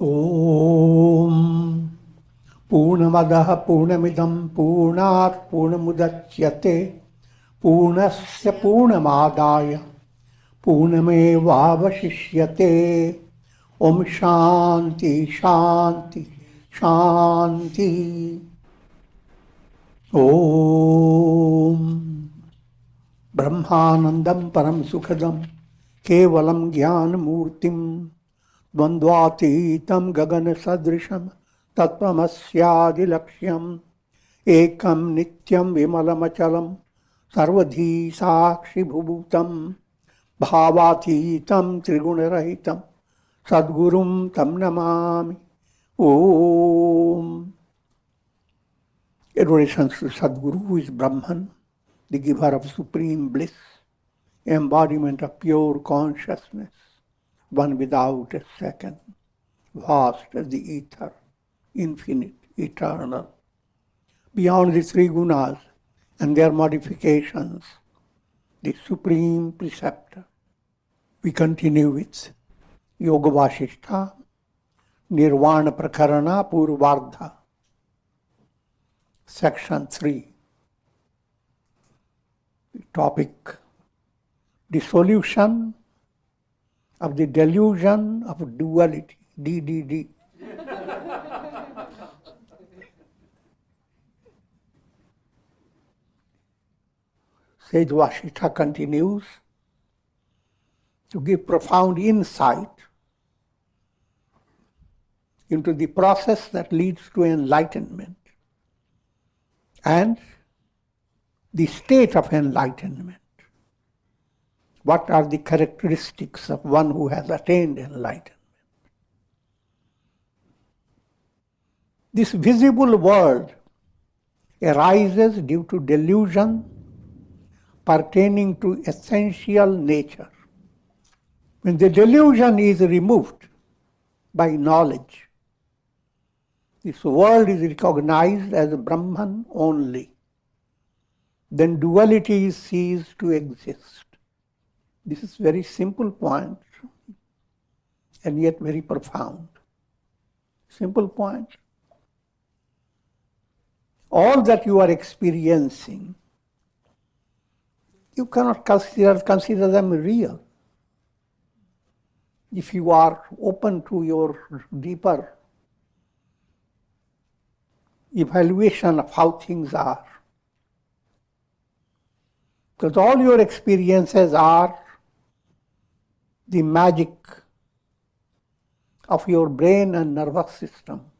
Om Purnamadaha Purnamidam Purnat Purnamudachyate Purnasya Purnamadaya Purnamevavashishyate. Om Shanti Shanti Shanti. Om Brahmanandam Param Sukhadam Kevalam Jnanamurtim Dvandvatitam Gagana Sadrisham Tattvamasyadilaksham Ekam Nityam Vimalamachalam Sarvadhi Sakshi Bhubhutam Bhavatitam Trigunarahitam Sadgurum Tam Namami. Om. Adorations to Sadguru, who is Brahman, the giver of supreme bliss, embodiment of pure consciousness, one without a second, vast as the ether, infinite, eternal, beyond the three gunas and their modifications, the supreme preceptor. We continue with Yoga Vasishtha, Nirvana Prakarana Purvardha, Section 3. Topic: Dissolution of the delusion of duality. DDD. Sage Vasishtha continues to give profound insight into the process that leads to enlightenment and the state of enlightenment. What are the characteristics of one who has attained enlightenment? This visible world arises due to delusion pertaining to essential nature. When the delusion is removed by knowledge, this world is recognized as Brahman only. Then duality is ceased to exist. This is a very simple point and yet very profound. Simple point. All that you are experiencing, you cannot consider them real. If you are open to your deeper evaluation of how things are. Because all your experiences are the magic of your brain and nervous system.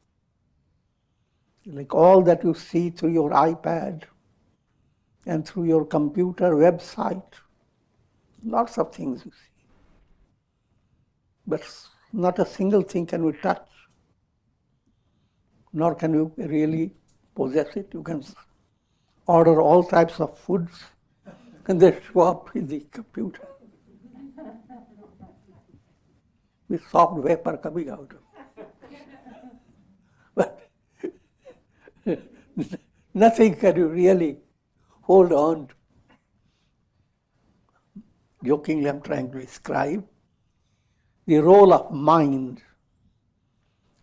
Like all that you see through your iPad and through your computer website, lots of things you see. But not a single thing can you touch, nor can you really possess it. You can order all types of foods and they show up in the computer with soft vapor coming out of it. But nothing can you really hold on to. Jokingly, I'm trying to describe the role of mind.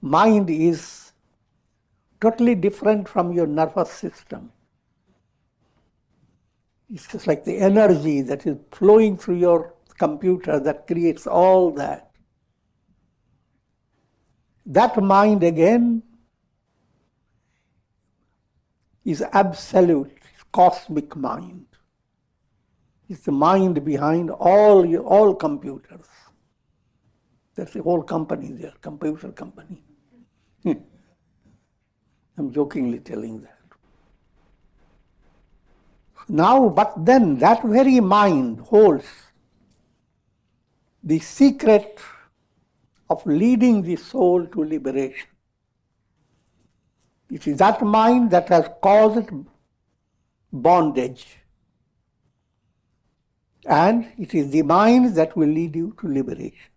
Mind is totally different from your nervous system. It's just like the energy that is flowing through your computer that creates all that. That mind again is absolute, cosmic mind. It's the mind behind all computers. That's the whole company there, computer company. I'm jokingly telling that. Now, but then that very mind holds the secret of leading the soul to liberation. It is that mind that has caused bondage. And it is the mind that will lead you to liberation.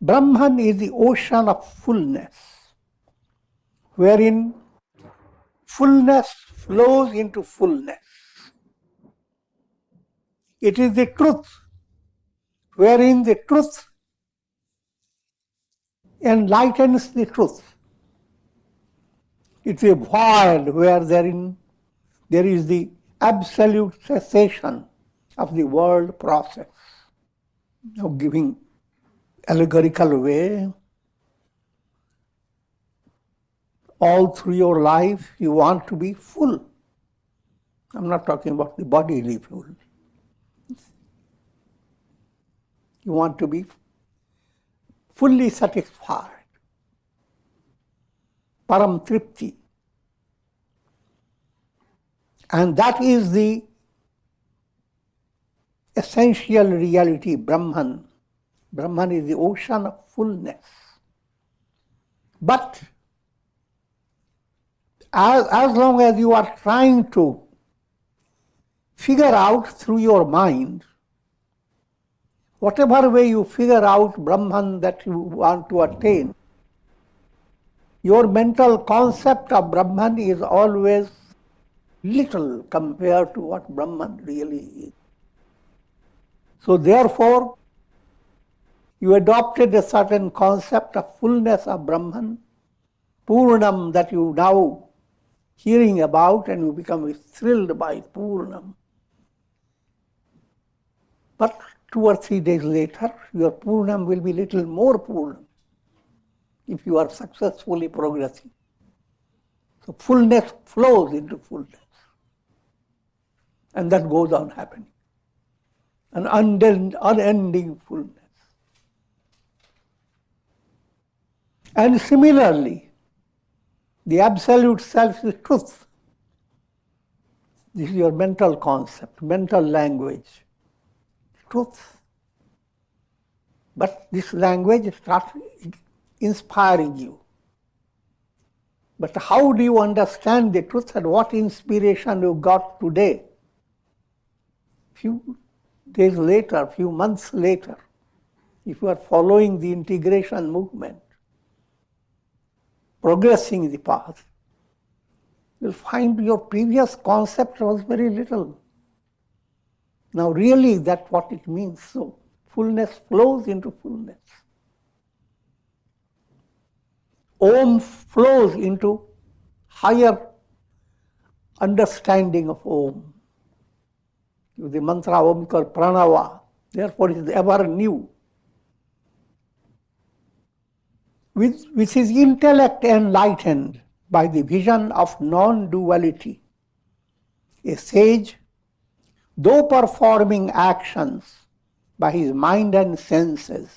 Brahman is the ocean of fullness, wherein fullness flows into fullness. It is the truth, wherein the truth enlightens the truth. It's a void where there is the absolute cessation of the world process. Now, giving allegorical way, all through your life you want to be full. I'm not talking about the bodily full. You want to be fully satisfied. Param Tripti. And that is the essential reality, Brahman. Brahman is the ocean of fullness. But as long as you are trying to figure out through your mind, whatever way you figure out Brahman that you want to attain, your mental concept of Brahman is always little compared to what Brahman really is. So therefore, you adopted a certain concept of fullness of Brahman, Purnam, that you now hearing about, and you become thrilled by Purnam. But 2 or 3 days later, your Purnam will be little more Purnam if you are successfully progressing. So fullness flows into fullness. And that goes on happening. An unending fullness. And similarly, the absolute self is truth. This is your mental concept, mental language. Truth. But this language starts inspiring you. But how do you understand the truth and what inspiration you got today? Few days later, few months later, if you are following the integration movement, progressing the path, you'll find your previous concept was very little. Now really that's what it means. So fullness flows into fullness. Om flows into higher understanding of Om. The mantra Om called Pranava, therefore it is ever new. Which is intellect enlightened by the vision of non-duality. A sage, though performing actions by his mind and senses,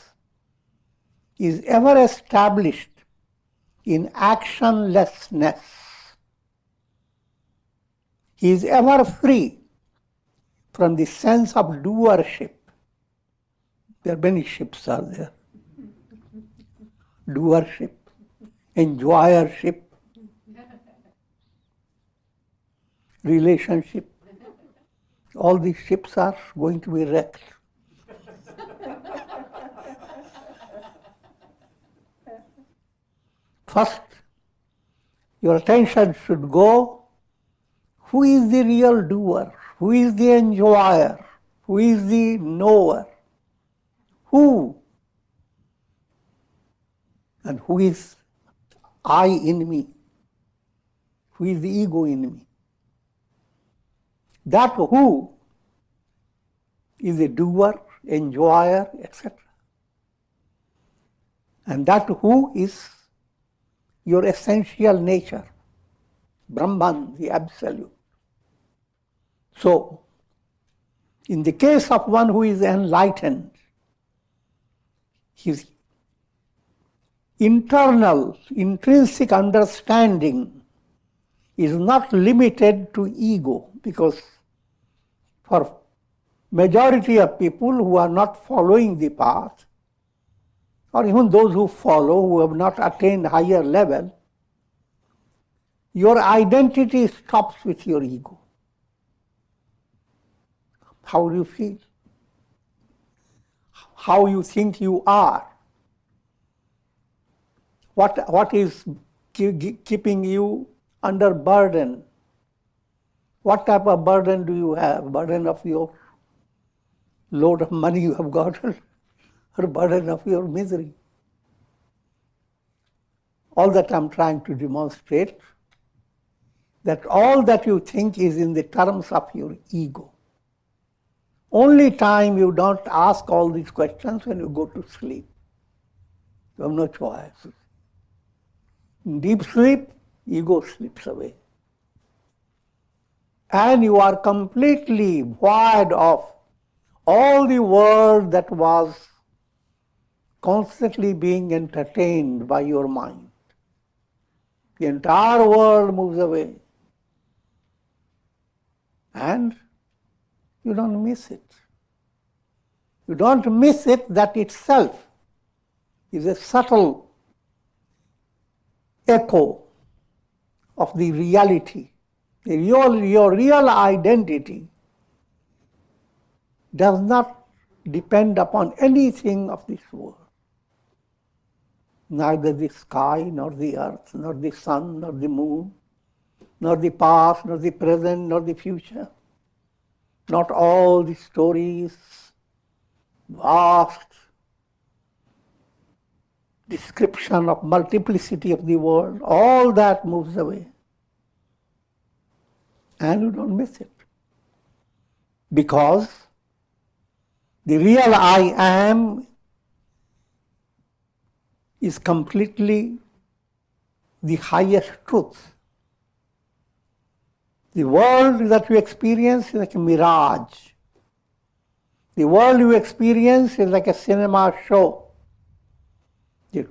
is ever established in actionlessness. He is ever free from the sense of doership. There are many ships are there. Doership, enjoyership, relationship. All these ships are going to be wrecked. First, your attention should go, who is the real doer? Who is the enjoyer? Who is the knower? Who? And who is I in me? Who is the ego in me? That who is a doer, enjoyer, etc. And that who is your essential nature, Brahman, the absolute. So, in the case of one who is enlightened, his internal, intrinsic understanding is not limited to ego, because for majority of people who are not following the path, or even those who follow, who have not attained higher level, your identity stops with your ego. How do you feel? How you think you are? What is keeping you under burden? What type of burden do you have? Burden of your load of money you have got, or burden of your misery? All that I'm trying to demonstrate, that all that you think is in the terms of your ego. Only time you don't ask all these questions when you go to sleep. You have no choice. In deep sleep, ego slips away. And you are completely void of all the world that was constantly being entertained by your mind. The entire world moves away. And you don't miss it. You don't miss it. That itself is a subtle echo of the reality. Your real identity does not depend upon anything of this world. Neither the sky, nor the earth, nor the sun, nor the moon, nor the past, nor the present, nor the future. Not all the stories, vast description of multiplicity of the world, all that moves away. And you don't miss it. Because the real I am is completely the highest truth. The world that you experience is like a mirage. The world you experience is like a cinema show. The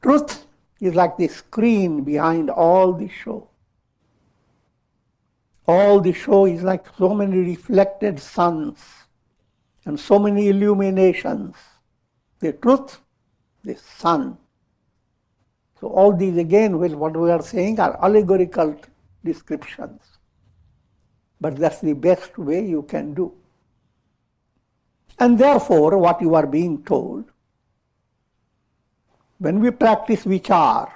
truth is like the screen behind all the show. All the show is like so many reflected suns and so many illuminations. The truth, the sun. So all these again, what we are saying are allegorical descriptions. But that's the best way you can do. And therefore, what you are being told, when we practice vichar,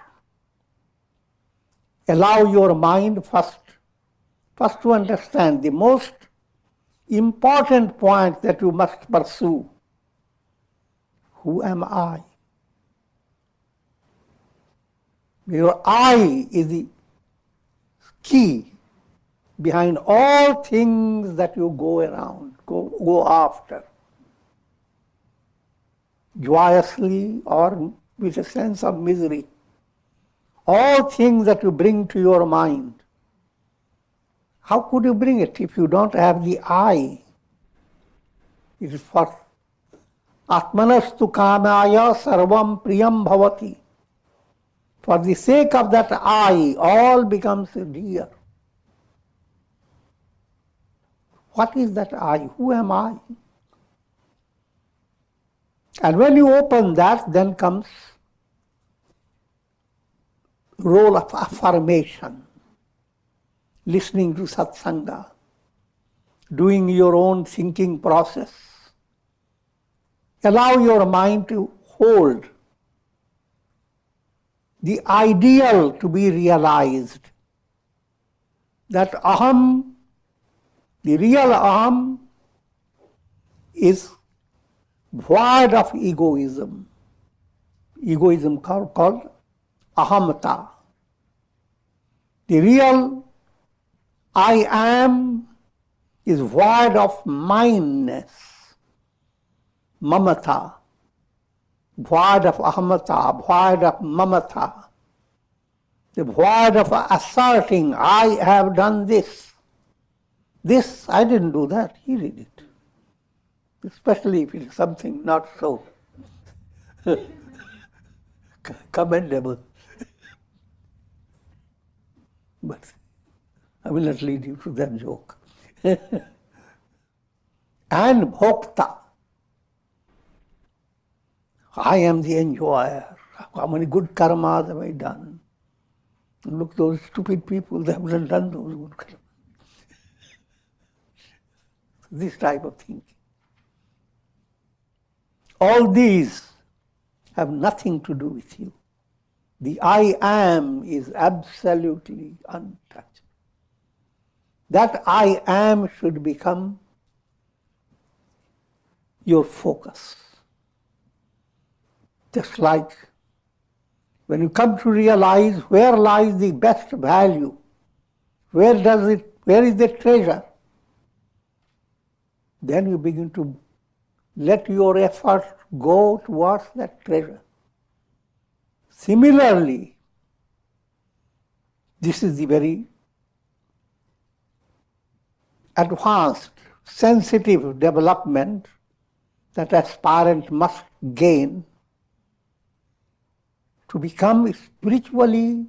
allow your mind first to understand the most important point that you must pursue. Who am I? Your I is the key behind all things that you go around, go after, joyously or with a sense of misery. All things that you bring to your mind, how could you bring it if you don't have the I? It is for Atmanastu kamaya sarvam priyam bhavati. For the sake of that I, all becomes dear. What is that I? Who am I? And when you open that, then comes role of affirmation, listening to satsanga, doing your own thinking process. Allow your mind to hold the ideal to be realized. That aham, the real aham, is void of egoism. Egoism called ahamata. The real I am is void of mindness, mamata, void of ahamata, void of mamata, the void of asserting, I have done this. This, I didn't do that, he did it. Especially if it is something not so commendable. But I will not lead you to that joke. And bhokta. I am the enjoyer. How many good karmas have I done? Look, those stupid people, they haven't done those good karmas. This type of thinking. All these have nothing to do with you. The I am is absolutely untouched. That I am should become your focus. Just like When you come to realize where lies the best value, where is the treasure, then you begin to let your efforts go towards that treasure. Similarly, this is the very advanced, sensitive development that aspirant must gain to become spiritually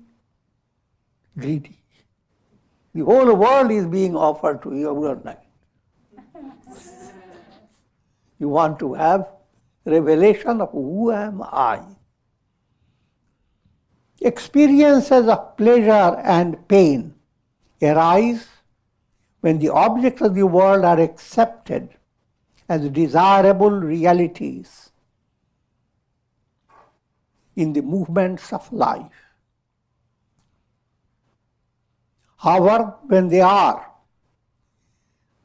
greedy. The whole world is being offered to you overnight. You want to have revelation of who am I. Experiences of pleasure and pain arise when the objects of the world are accepted as desirable realities in the movements of life. However, when they are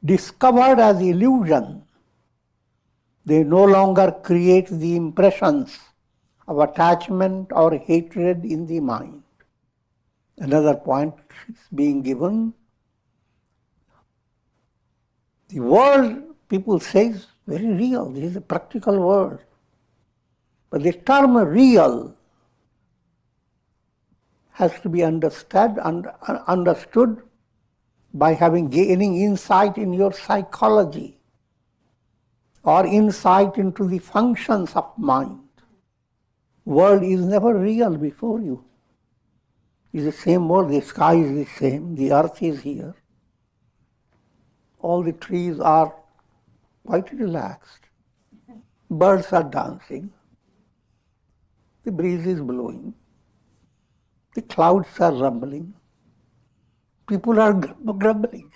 discovered as illusion, they no longer create the impressions of attachment or hatred in the mind. Another point is being given. The world, people say, is very real. This is a practical world. But the term real has to be understood by gaining insight in your psychology or insight into the functions of mind. World is never real before you. It's the same world, the sky is the same, the earth is here. All the trees are quite relaxed. Birds are dancing. The breeze is blowing. The clouds are rumbling. People are grumbling.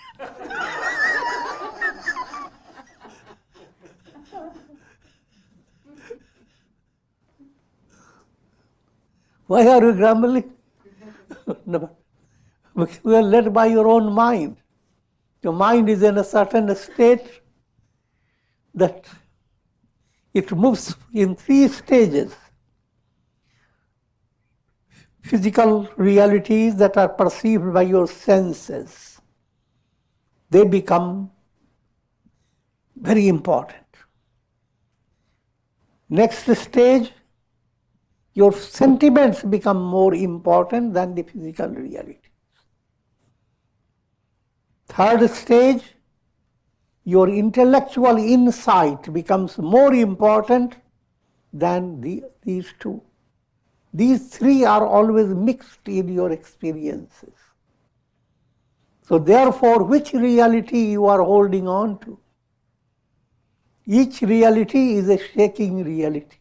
Why are you grumbling? Because you are led by your own mind. Your mind is in a certain state that it moves in 3 stages. Physical realities that are perceived by your senses, they become very important. Next stage, your sentiments become more important than the physical realities. Third stage, your intellectual insight becomes more important than these 2. These 3 are always mixed in your experiences. So therefore, which reality you are holding on to? Each reality is a shaking reality.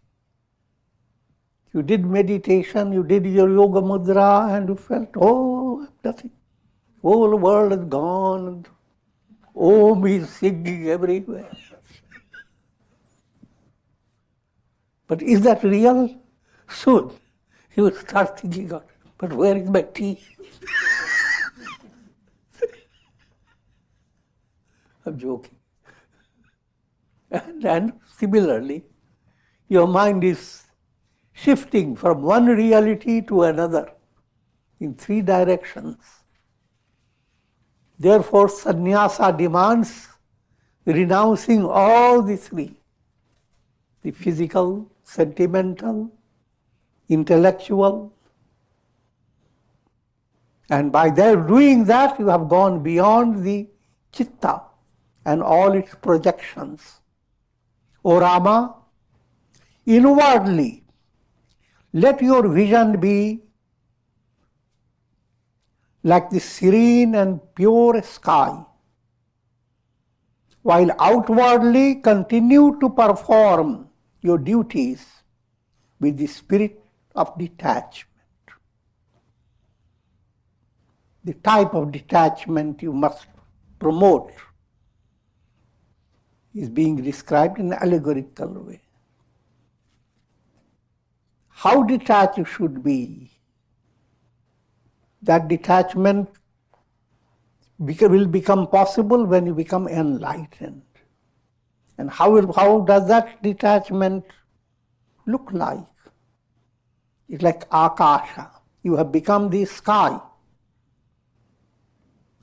You did meditation, you did your yoga mudra, and you felt, oh, nothing. Whole world is gone. Om is singing everywhere. But is that real? Soon you will start thinking, but where is my tea? I'm joking. And similarly, your mind is shifting from one reality to another in 3 directions. Therefore, sannyasa demands renouncing all the 3, the physical, sentimental, intellectual. And by doing that, you have gone beyond the chitta and all its projections. O Rama, inwardly, let your vision be like the serene and pure sky, while outwardly continue to perform your duties with the spirit of detachment. The type of detachment you must promote is being described in an allegorical way. How detached you should be, that detachment will become possible when you become enlightened. And how does that detachment look like? It's like Akasha. You have become the sky.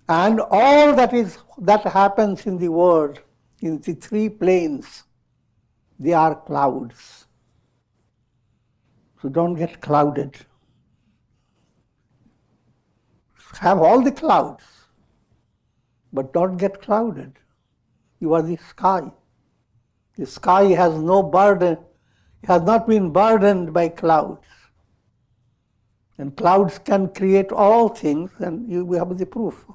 And all that happens in the world, in the three planes, they are clouds. So don't get clouded. Have all the clouds, but don't get clouded. You are the sky. The sky has no burden, has not been burdened by clouds. And clouds can create all things, and we have the proof.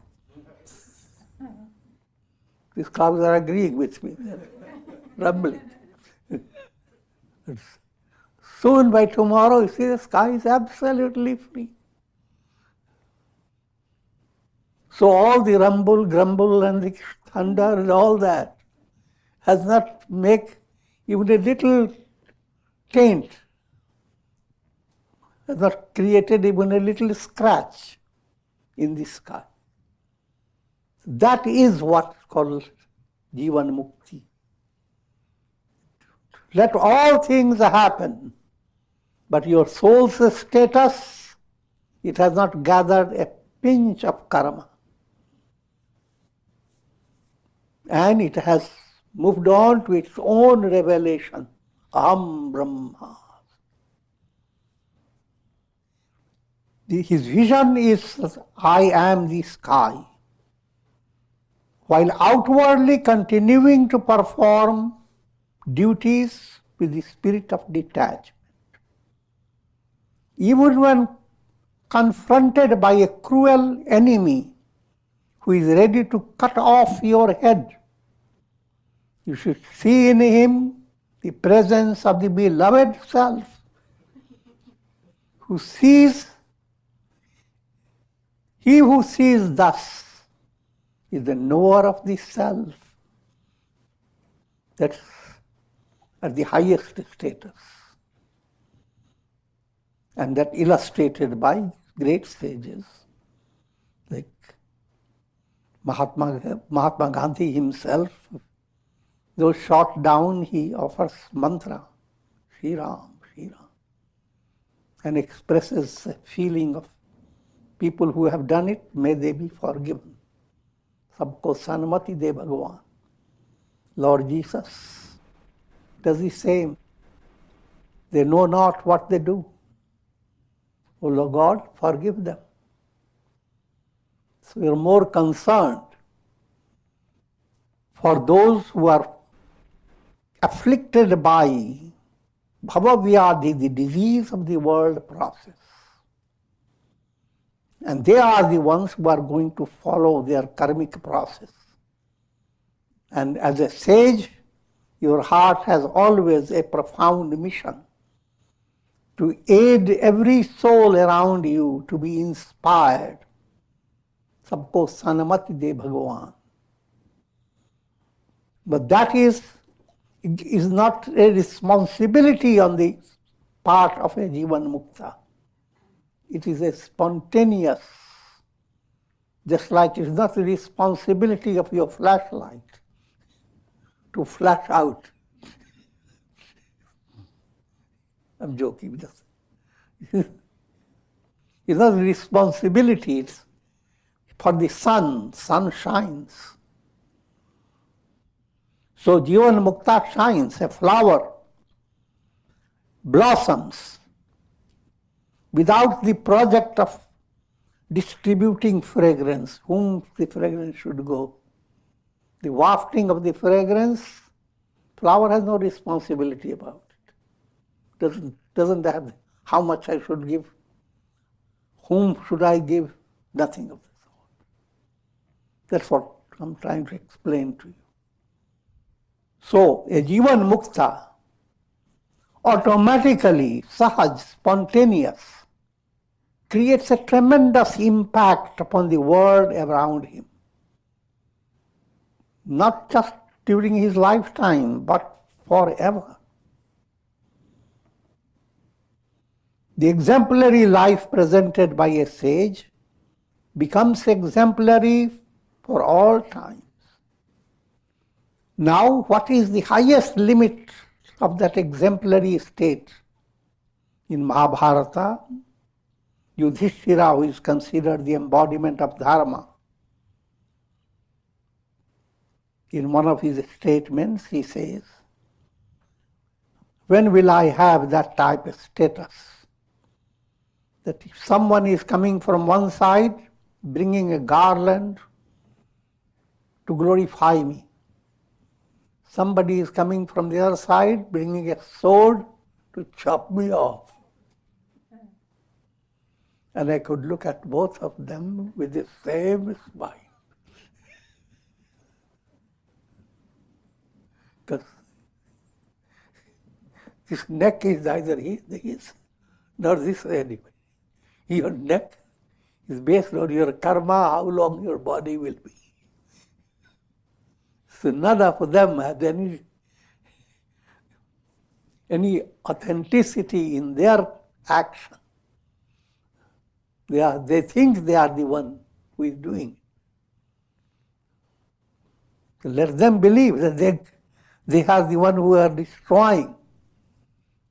These clouds are agreeing with me. They're rumbling. Soon, by tomorrow, you see, the sky is absolutely free. So all the rumble, grumble, and the thunder and all that has not make even a little taint, has not created even a little scratch in the sky. That is what's called Jivan Mukti. Let all things happen, but your soul's status, it has not gathered a pinch of karma. And it has moved on to its own revelation, Aham Brahma. His vision is, I am the sky, while outwardly continuing to perform duties with the spirit of detachment. Even when confronted by a cruel enemy who is ready to cut off your head, you should see in him the presence of the beloved self, who sees, he who sees thus is the knower of the self. That's at the highest status. And that illustrated by great sages like Mahatma Gandhi himself. Though shot down, he offers mantra, Shri Ram, Shri Ram, and expresses a feeling of people who have done it, may they be forgiven. Sabko sanmati de Bhagavan. Lord Jesus does the same. They know not what they do. O Lord God, forgive them. So we are more concerned for those who are afflicted by bhavavyadhi, the disease of the world process. And they are the ones who are going to follow their karmic process. And as a sage, your heart has always a profound mission to aid every soul around you to be inspired. Sabko sanmati de Bhagavan. But that is not a responsibility on the part of a Jivan Mukta. It is a spontaneous, just like it is not the responsibility of your flashlight to flash out. I'm joking. It's not the responsibility, it's for the sun. Sun shines. So Jivan Mukta shines, a flower blossoms without the project of distributing fragrance, whom the fragrance should go. The wafting of the fragrance, flower has no responsibility about it. Doesn't have how much I should give, whom should I give, nothing of the sort. That's what I'm trying to explain to you. So, a Jivan Mukta, automatically, sahaj, spontaneous, creates a tremendous impact upon the world around him. Not just during his lifetime, but forever. The exemplary life presented by a sage becomes exemplary for all times. Now, what is the highest limit of that exemplary state? In Mahabharata, Yudhishthira, who is considered the embodiment of Dharma, in one of his statements, he says, when will I have that type of status? That if someone is coming from one side, bringing a garland to glorify me. Somebody is coming from the other side, bringing a sword to chop me off. And I could look at both of them with the same smile. Because his neck is neither his nor this anyway. Your neck is based on your karma, how long your body will be. So none of them has any authenticity in their action. They think they are the one who is doing it. So let them believe that they are the one who are destroying.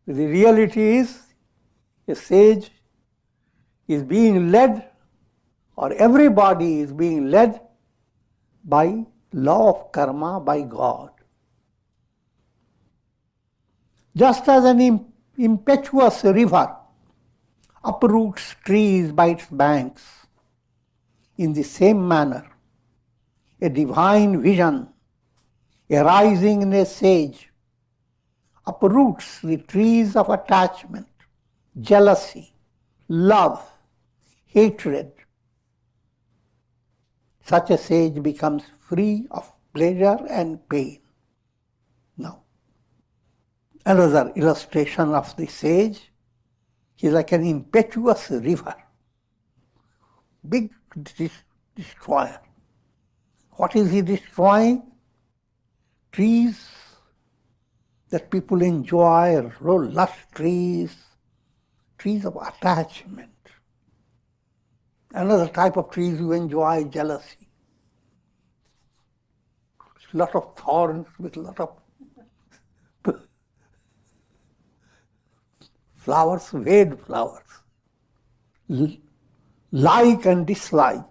The reality is, a sage is being led, or everybody is being led by law of karma, by God. Just as an impetuous river uproots trees by its banks, in the same manner, a divine vision arising in a sage uproots the trees of attachment, jealousy, love, hatred. Such a sage becomes free of pleasure and pain. Now, another illustration of the sage, he is like an impetuous river, big destroyer. What is he destroying? Trees that people enjoy, lush trees, trees of attachment. Another type of trees you enjoy, jealousy. Lot of thorns with lot of flowers, red flowers. Like and dislike.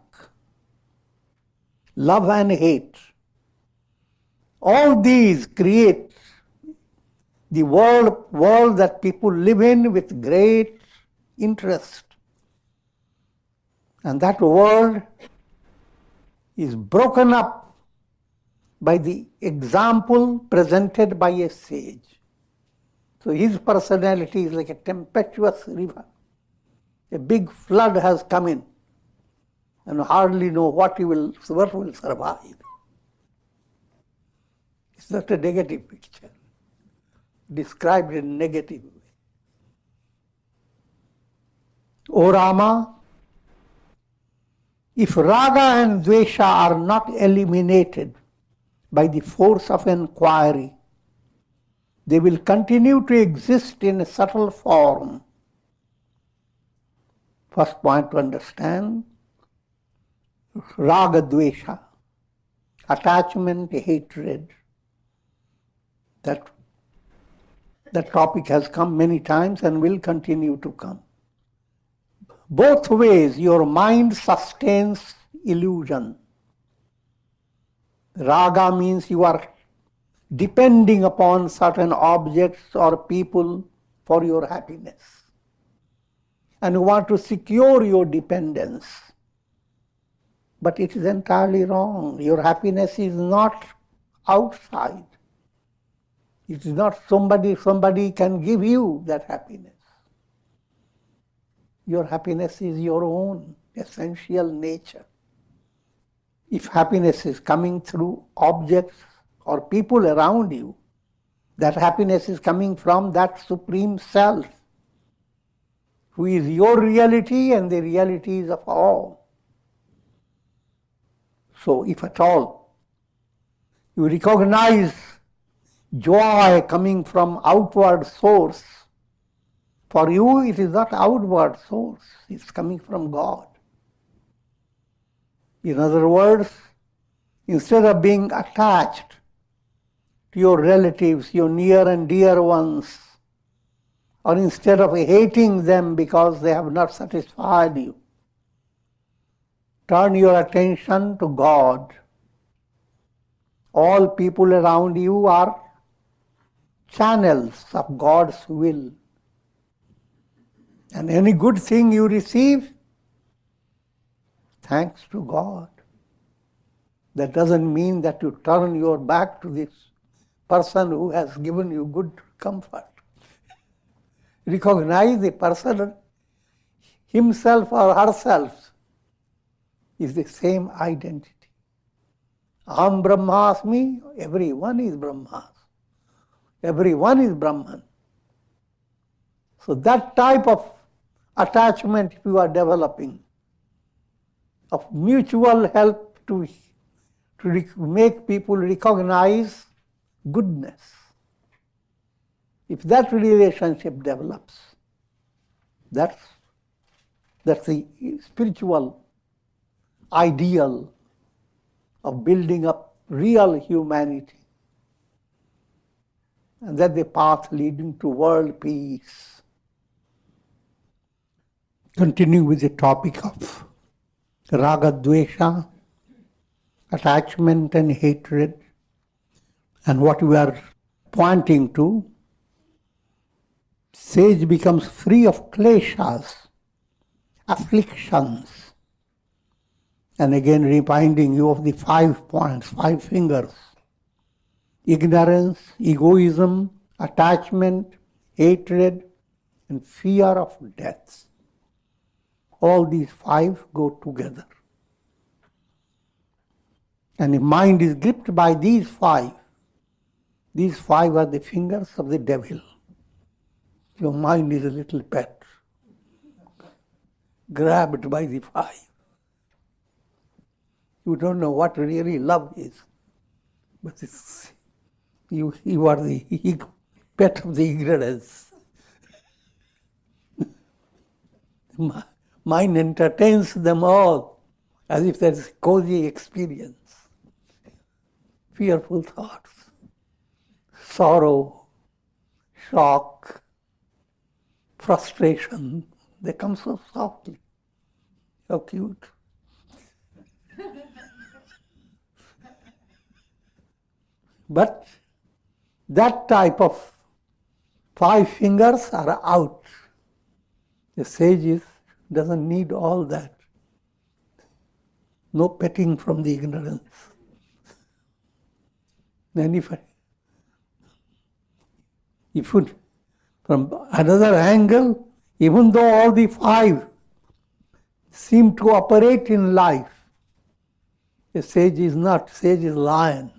Love and hate. All these create the world that people live in with great interest. And that world is broken up by the example presented by a sage. So his personality is like a tempestuous river. A big flood has come in, and hardly know what will survive. It's not a negative picture, described in a negative way. O Rama, if raga and dvesha are not eliminated by the force of inquiry, they will continue to exist in a subtle form. First point to understand, raga dvesha, attachment, hatred. That topic has come many times and will continue to come. Both ways, your mind sustains illusion. Raga means you are depending upon certain objects or people for your happiness. And you want to secure your dependence. But it is entirely wrong. Your happiness is not outside. It is not somebody can give you that happiness. Your happiness is your own essential nature. If happiness is coming through objects or people around you, that happiness is coming from that Supreme Self, who is your reality and the realities of all. So if at all you recognize joy coming from outward source, for you it is not outward source, it's coming from God. In other words, instead of being attached to your relatives, your near and dear ones, or instead of hating them because they have not satisfied you, turn your attention to God. All people around you are channels of God's will. And any good thing you receive, thanks to God. That doesn't mean that you turn your back to this person who has given you good comfort. Recognize the person, himself or herself, is the same identity. Aham Brahmasmi, everyone is Brahmas. Everyone is Brahman. So that type of attachment you are developing, of mutual help to make people recognize goodness. If that relationship develops, that's the spiritual ideal of building up real humanity. And that's the path leading to world peace. Continue with the topic of Raga Dvesha, attachment and hatred, and what we are pointing to, sage becomes free of kleshas, afflictions. And again reminding you of the 5 points, 5 fingers. Ignorance, egoism, attachment, hatred, and fear of death. All these 5 go together. And the mind is gripped by these 5. These 5 are the fingers of the devil. Your mind is a little pet, grabbed by the 5. You don't know what really love is, but you are the pet of the ignorance. Mind entertains them all as if there's a cozy experience. Fearful thoughts, sorrow, shock, frustration, they come so softly. How cute. But that type of 5 fingers are out. The sage doesn't need all that. No petting from the ignorance. Then if from another angle, even though all the 5 seem to operate in life, the sage is not. Sage is lion.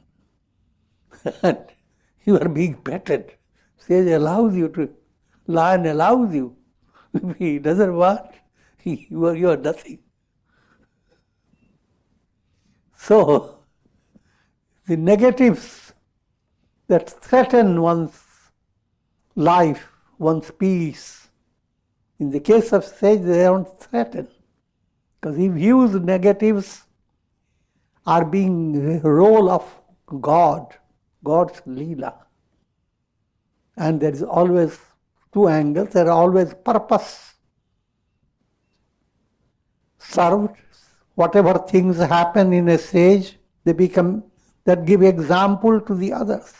And you are being petted. Sage allows you to. Lion allows you. If he doesn't want, you are nothing. So, the negatives that threaten one's life, one's peace, in the case of sage, they don't threaten. Because he views negatives are being the role of God, God's Leela. And there is always 2 angles, there are always purpose served. Whatever things happen in a sage, that give example to the others.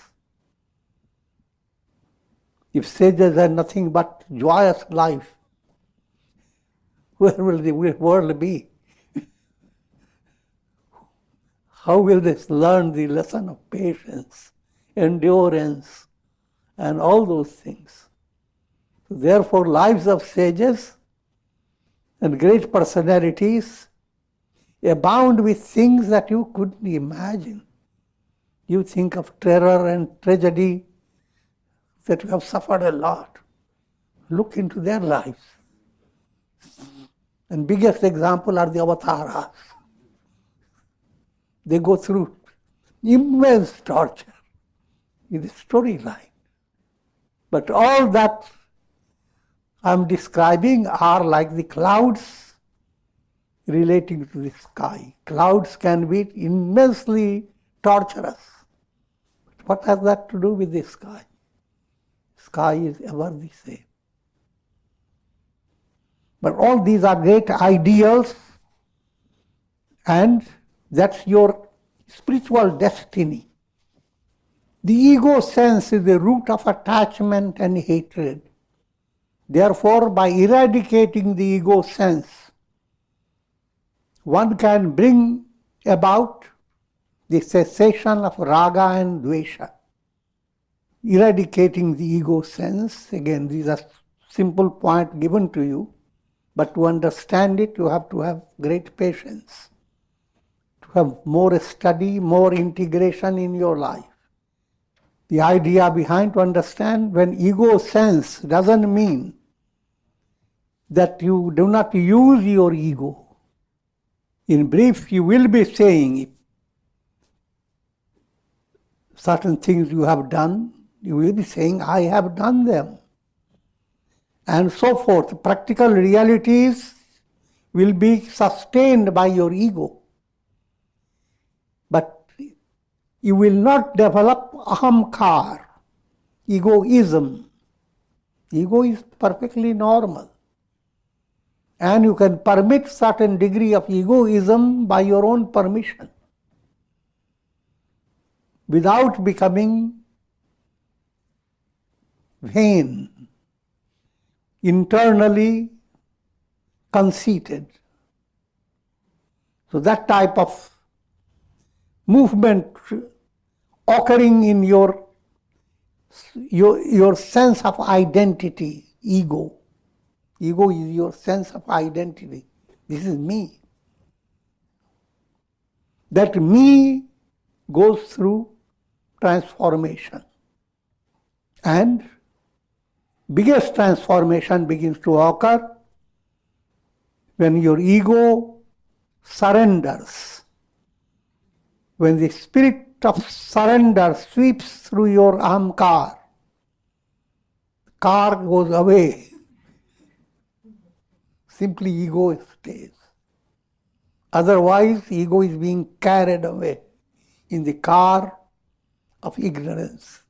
If sages are nothing but joyous life, where will the world be? How will they learn the lesson of patience, endurance, and all those things? So therefore, lives of sages and great personalities abound with things that you couldn't imagine. You think of terror and tragedy that you have suffered a lot. Look into their lives. And biggest example are the avatars. They go through immense torture in the storyline. But all that I'm describing are like the clouds relating to the sky. Clouds can be immensely torturous. But what has that to do with the sky? Sky is ever the same. But all these are great ideals, and that's your spiritual destiny. The ego sense is the root of attachment and hatred. Therefore, by eradicating the ego sense, one can bring about the cessation of raga and dvesha. Eradicating the ego sense, again, these are simple points given to you, but to understand it, you have to have great patience, to have more study, more integration in your life. The idea behind to understand when ego sense doesn't mean that you do not use your ego. In brief, you will be saying certain things you have done, you will be saying, I have done them. And so forth. Practical realities will be sustained by your ego. But you will not develop ahamkar, egoism. Ego is perfectly normal. And you can permit certain degree of egoism by your own permission, without becoming vain, internally conceited. So that type of movement occurring in your sense of identity, ego. Ego is your sense of identity. This is me. That me goes through transformation. And biggest transformation begins to occur when your ego surrenders. When the spirit of surrender sweeps through your ahamkar, car goes away. Simply ego stays. Otherwise, ego is being carried away in the car of ignorance.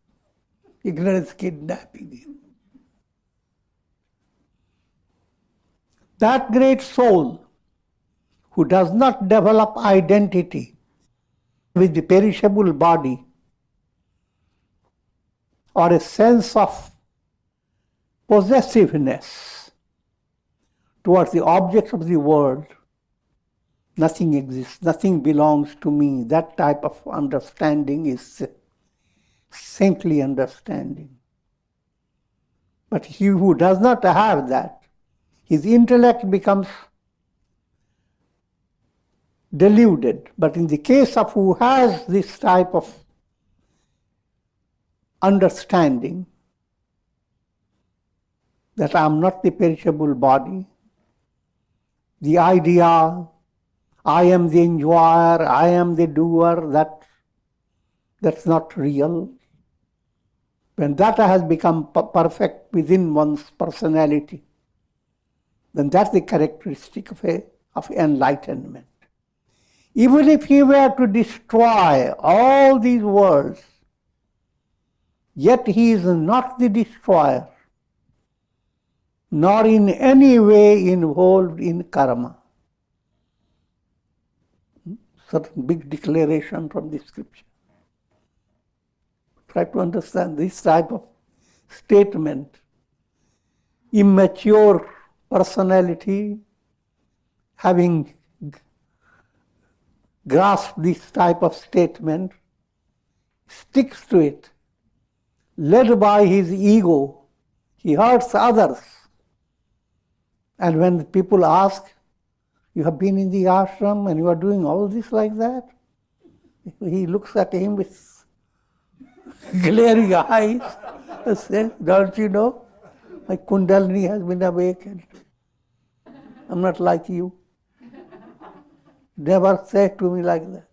Ignorance kidnapping you. That great soul who does not develop identity with the perishable body or a sense of possessiveness towards the objects of the world, nothing exists, nothing belongs to me. That type of understanding is saintly understanding. But he who does not have that, his intellect becomes deluded. But in the case of who has this type of understanding, that I am not the perishable body, the idea, I am the enjoyer, I am the doer, that's not real. When that has become perfect within one's personality, then that's the characteristic of enlightenment. Even if he were to destroy all these worlds, yet he is not the destroyer, nor in any way involved in karma. Certain big declaration from the scripture. Try to understand this type of statement. Immature personality, having grasped this type of statement, sticks to it. Led by his ego, he hurts others. And when people ask, you have been in the ashram and you are doing all this like that? He looks at him with glaring eyes and says, don't you know, my kundalini has been awakened. I'm not like you. Never say to me like that.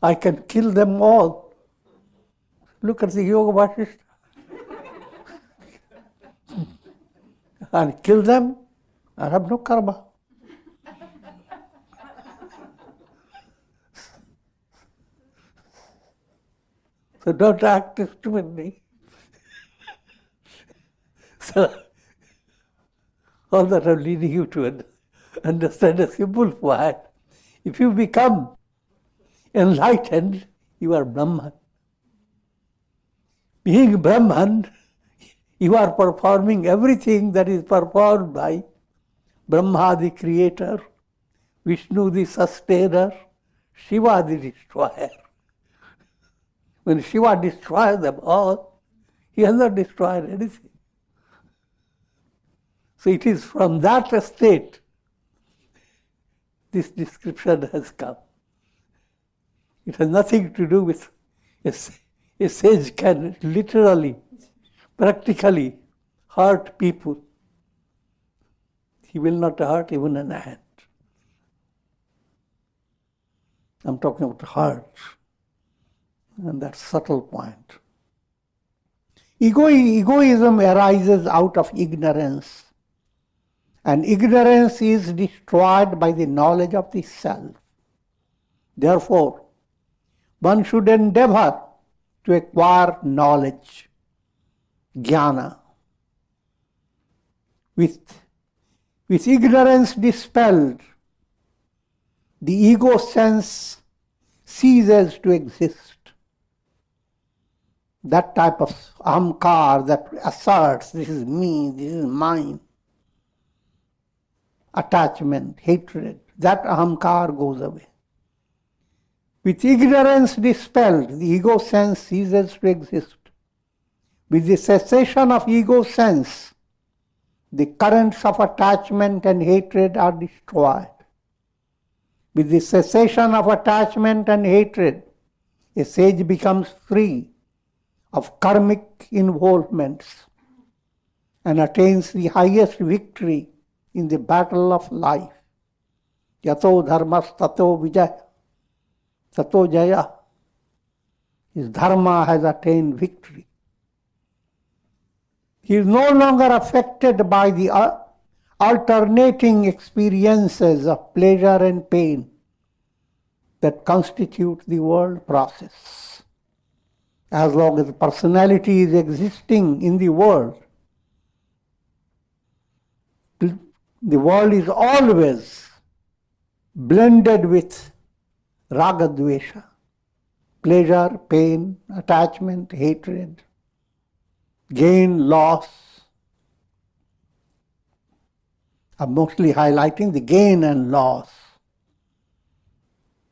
I can kill them all. Look at the Yoga Vasishtha. And kill them, I have no karma. So don't act stupidly. So, all that I'm leading you to understand a simple fact. If you become enlightened, you are Brahman. Being Brahman, you are performing everything that is performed by Brahma the creator, Vishnu the sustainer, Shiva the destroyer. When Shiva destroys them all, he has not destroyed anything. So it is from that state this description has come. It has nothing to do with a sage can literally, practically hurt people. He will not hurt even an ant. I'm talking about heart, and that subtle point. Egoism arises out of ignorance, and ignorance is destroyed by the knowledge of the self. Therefore, one should endeavor to acquire knowledge, jnana. With ignorance dispelled, the ego sense ceases to exist. That type of ahamkar that asserts, this is me, this is mine, attachment, hatred, that ahamkar goes away. With ignorance dispelled, the ego sense ceases to exist. With the cessation of ego sense, the currents of attachment and hatred are destroyed. With the cessation of attachment and hatred, a sage becomes free of karmic involvements and attains the highest victory in the battle of life. Yato dharmas tato vijaya, tato jaya. His dharma has attained victory. He is no longer affected by the alternating experiences of pleasure and pain that constitute the world process. As long as personality is existing in the world is always blended with raga dvesha, pleasure, pain, attachment, hatred, gain, loss. I'm mostly highlighting the gain and loss,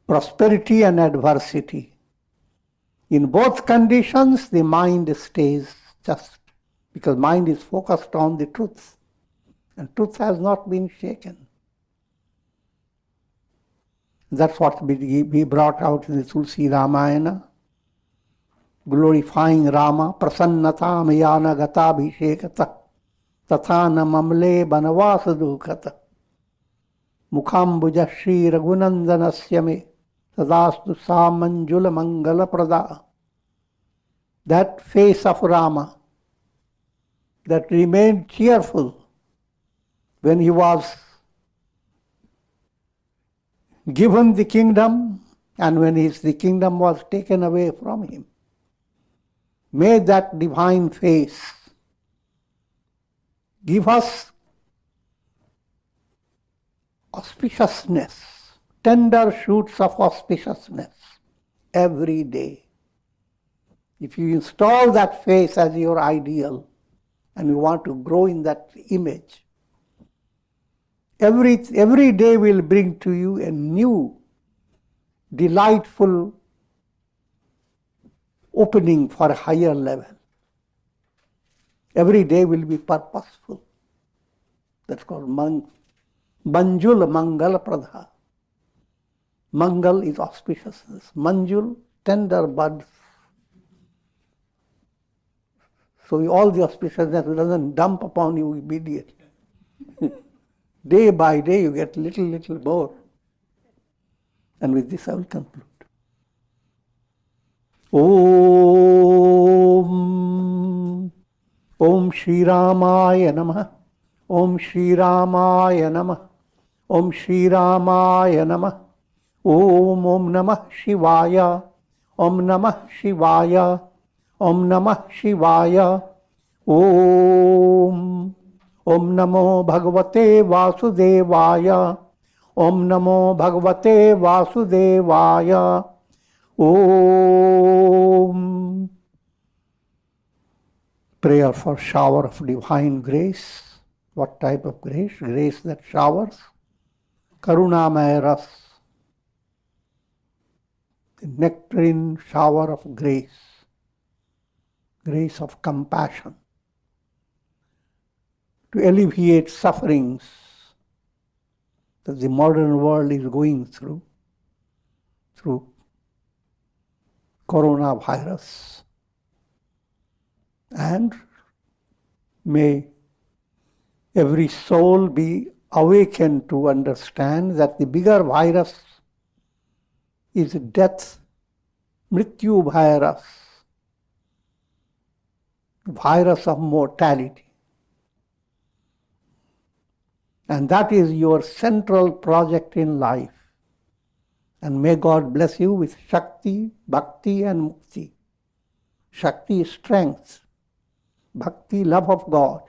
prosperity and adversity. In both conditions, the mind stays just, because mind is focused on the truth, and truth has not been shaken. That's what we brought out in the Tulsi Ramayana, glorifying Rama, prasannata mayana gata bhishekata, tathana mamle banavasa dukata, mukhambuja shri raghunandanasya me, tadastu sa manjula mangala prada. That face of Rama that remained cheerful when he was given the kingdom and when the kingdom was taken away from him. May that divine face give us auspiciousness, tender shoots of auspiciousness every day. If you install that face as your ideal and you want to grow in that image, every day will bring to you a new, delightful opening for a higher level. Every day will be purposeful. That's called Manjula Mangala Pradha. Mangal is auspiciousness. Manjul, tender buds. So all the auspiciousness doesn't dump upon you immediately. Day by day you get little more. And with this I will conclude. Om Shri Ramaya Namah. Om Shri Ramaya Namah. Om Shri Ramaya Namah. Om Namah Shivaya. Om Namah Shivaya. Om Namah Shivaya. Om. Om Namo Bhagavate Vasudevaya. Om Namo Bhagavate Vasudevaya. Om. Prayer for shower of divine grace. What type of grace? Grace that showers. Karunamaya Ras. The nectarine shower of grace. Grace of compassion. To alleviate sufferings that the modern world is going through coronavirus. And may every soul be awakened to understand that the bigger virus is death, Mrityu virus, the virus of mortality. And that is your central project in life. And may God bless you with Shakti, Bhakti and Mukti. Shakti is strength. Bhakti, love of God.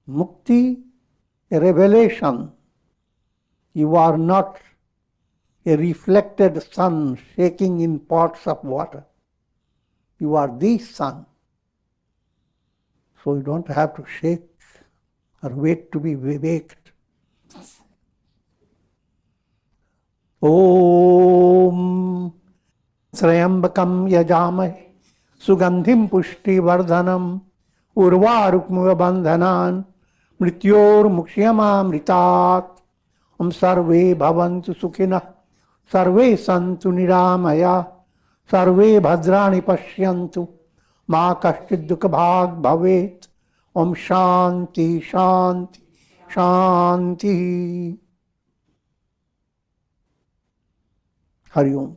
Mukti, a revelation. You are not a reflected sun shaking in pots of water. You are the sun. So you don't have to shake or wait to be waked. Om Srayambakam Yajamahe Sugandhim Pushti Vardhanam Urvarukmuva Bandhanan Mrityor Mukshiyamamritat. Om Sarve Bhavantu Sukhina Sarve Santu Niramaya Sarve Bhadrani Pashyantu Ma Kashchid Dukha Bhag Bhavet. Om Shanti Shanti Shanti. Hari Om.